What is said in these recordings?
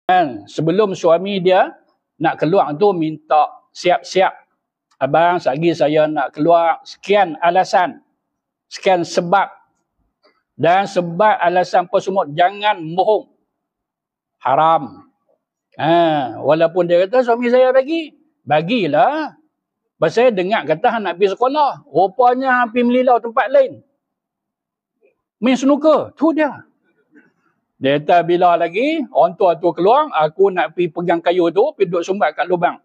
Kan, sebelum suami dia nak keluar tu minta siap-siap. Abang, lagi saya nak keluar, sekian alasan, sekian sebab. Dan sebab alasan apa semua, jangan bohong. Haram. Walaupun dia kata suami saya bagilah. Pasal saya dengar kata nak pergi sekolah. Rupanya pergi melilau tempat lain. Main snooker. Tu dia. Dia kata bila lagi orang tua tu keluar, aku nak pergi pegang kayu tu, pergi duduk sumbat kat lubang.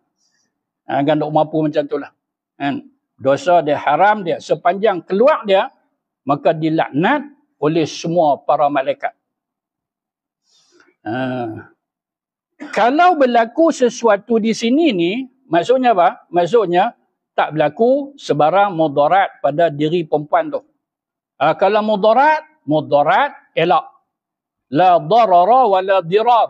Kan duk mampu macam tu lah. Kan? Dosa dia haram dia. Sepanjang keluar dia, maka dilaknat oleh semua para malaikat. Kalau berlaku sesuatu di sini ni, maksudnya apa? Maksudnya tak berlaku sebarang mudarat pada diri perempuan tu. Kalau mudarat elak. La darara wa la dirar.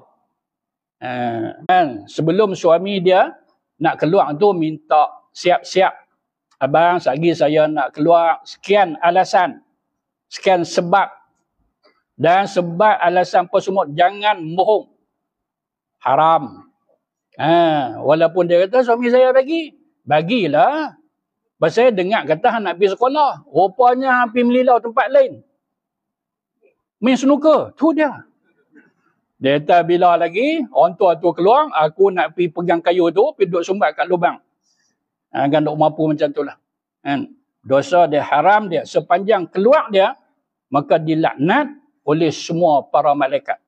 Sebelum suami dia nak keluar tu minta siap-siap. Abang, lagi saya nak keluar, sekian alasan, sekian sebab. Dan sebab alasan apa semua, jangan bohong. Haram. Walaupun dia kata suami saya bagilah. Pasal saya dengar kata nak pergi sekolah. Rupanya pergi melilau tempat lain. Main snooker. Tu dia. Dia kata bila lagi orang tua tu keluar, aku nak pergi pegang kayu tu, pergi duduk sumbat kat lubang. Kan duk mampu macam tu lah. Dosa dia haram dia. Sepanjang keluar dia, maka dilaknat oleh semua para malaikat.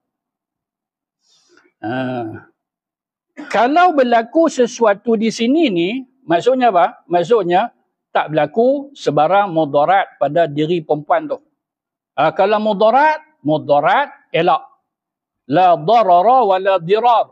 Kalau berlaku sesuatu di sini ni, maksudnya apa? Maksudnya tak berlaku sebarang mudarat pada diri perempuan tu. Kalau mudarat elak. La darara wa la dirar.